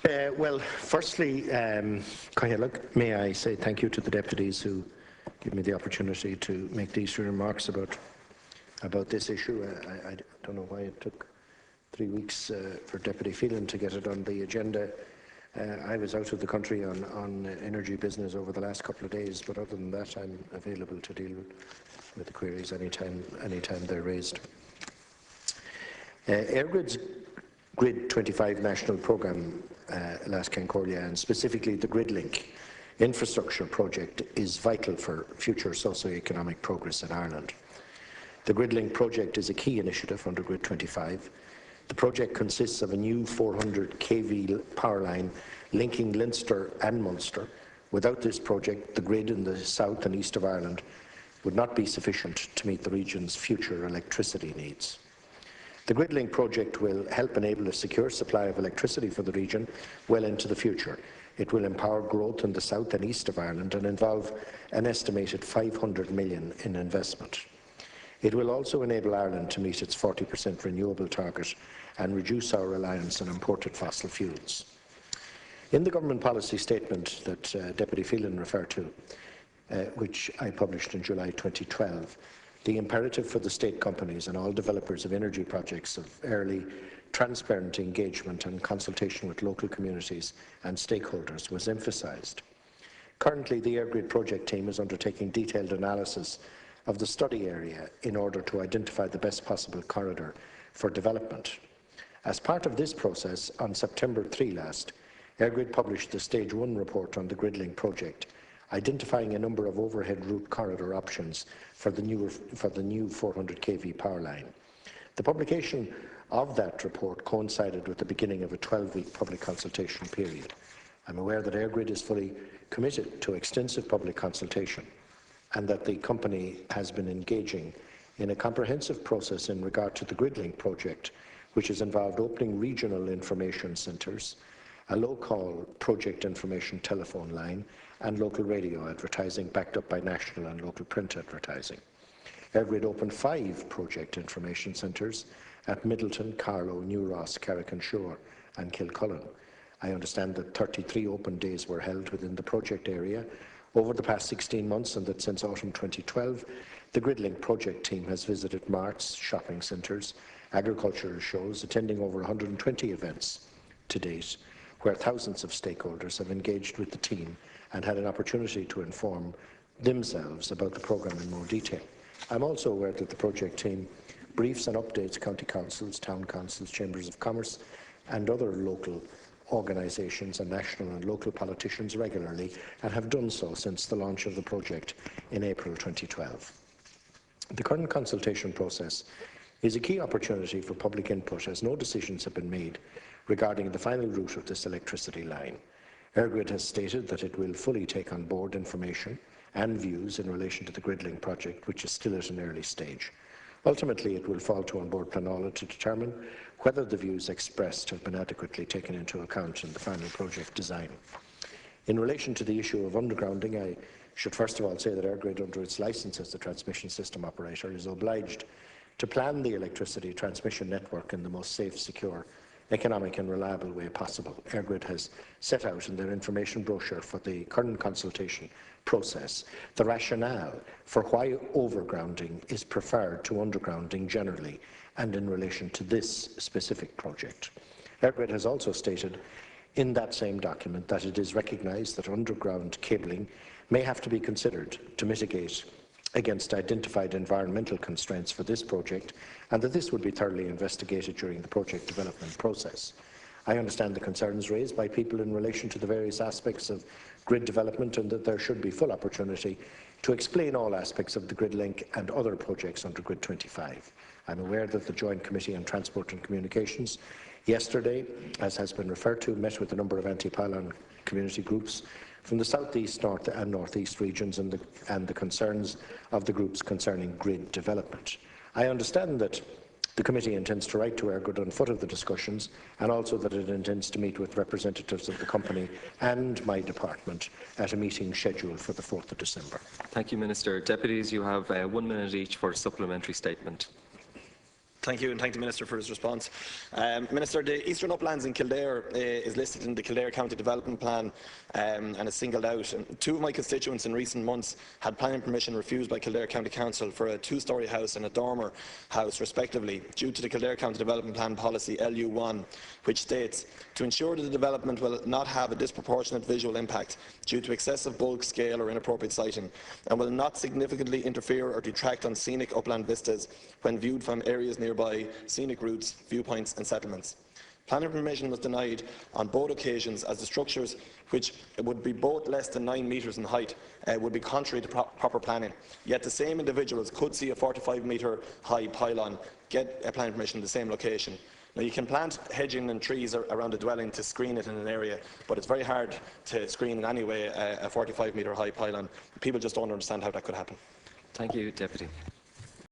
Well, firstly, may I say thank you to the deputies who give me the opportunity to make these remarks about this issue. I don't know why it took 3 weeks for Deputy Phelan to get it on the agenda. I was out of the country on energy business over the last couple of days, but other than that, I'm available to deal with the queries anytime they're raised. EirGrid's Grid 25 national programme, Las Concordia, and specifically the Gridlink infrastructure project, is vital for future socio-economic progress in Ireland. The Gridlink project is a key initiative under Grid 25. The project consists of a new 400 kV power line linking Leinster and Munster. Without this project, the grid in the south and east of Ireland would not be sufficient to meet the region's future electricity needs. The Gridlink project will help enable a secure supply of electricity for the region well into the future. It will empower growth in the south and east of Ireland and involve an estimated 500 million in investment. It will also enable Ireland to meet its 40% renewable target and reduce our reliance on imported fossil fuels. In the government policy statement that Deputy Phelan referred to, which I published in July 2012, the imperative for the state companies and all developers of energy projects of early, transparent engagement and consultation with local communities and stakeholders was emphasised. Currently, the EirGrid project team is undertaking detailed analysis of the study area in order to identify the best possible corridor for development. As part of this process, on September 3 last, EirGrid published the Stage 1 report on the Gridlink project, identifying a number of overhead route corridor options for the new 400 kV power line. The publication of that report coincided with the beginning of a 12-week public consultation period. I'm aware that EirGrid is fully committed to extensive public consultation and that the company has been engaging in a comprehensive process in regard to the Gridlink project, which has involved opening regional information centres, a low-call project information telephone line, and local radio advertising backed up by national and local print advertising. EirGrid opened 5 project information centres at Middleton, Carlow, New Ross, Carrick-on-Shore and Kilcullen. I understand that 33 open days were held within the project area over the past 16 months, and that since autumn 2012, the Gridlink project team has visited marts, shopping centres, agricultural shows, attending over 120 events to date, where thousands of stakeholders have engaged with the team and had an opportunity to inform themselves about the programme in more detail. I'm also aware that the project team briefs and updates county councils, town councils, chambers of commerce and other local organisations and national and local politicians regularly, and have done so since the launch of the project in April 2012. The current consultation process is a key opportunity for public input, as no decisions have been made regarding the final route of this electricity line. EirGrid has stated that it will fully take on board information and views in relation to the Gridlink project, which is still at an early stage. Ultimately, it will fall to An Bord Pleanála to determine whether the views expressed have been adequately taken into account in the final project design. In relation to the issue of undergrounding, I should first of all say that EirGrid, under its licence as the transmission system operator, is obliged to plan the electricity transmission network in the most safe, secure, economic and reliable way possible. EirGrid has set out in their information brochure for the current consultation process the rationale for why overgrounding is preferred to undergrounding generally and in relation to this specific project. EirGrid has also stated in that same document that it is recognised that underground cabling may have to be considered to mitigate against identified environmental constraints for this project, and that this would be thoroughly investigated during the project development process. I understand the concerns raised by people in relation to the various aspects of grid development, and that there should be full opportunity to explain all aspects of the Gridlink and other projects under Grid 25. I'm aware that the Joint Committee on Transport and Communications yesterday, as has been referred to, met with a number of anti-pylon community groups from the southeast, north and northeast regions, and the concerns of the groups concerning grid development. I understand that the committee intends to write to EirGrid on foot of the discussions, and also that it intends to meet with representatives of the company and my department at a meeting scheduled for the 4th of December. Thank you, Minister. Deputies, you have 1 minute each for a supplementary statement. Thank you, and thank the Minister for his response. Minister, the Eastern Uplands in Kildare is listed in the Kildare County Development Plan and is singled out. And two of my constituents in recent months had planning permission refused by Kildare County Council for a two-storey house and a dormer house, respectively, due to the Kildare County Development Plan policy LU1, which states, to ensure that the development will not have a disproportionate visual impact due to excessive bulk, scale or inappropriate siting, and will not significantly interfere or detract on scenic upland vistas when viewed from areas nearby scenic routes, viewpoints and settlements. Planning permission was denied on both occasions as the structures, which would be both less than 9 metres in height, would be contrary to proper planning. Yet the same individuals could see a 45-metre high pylon get a planning permission in the same location. Now, you can plant hedging and trees around a dwelling to screen it in an area, but it's very hard to screen in any way a 45-metre high pylon. People just don't understand how that could happen. Thank you, Deputy.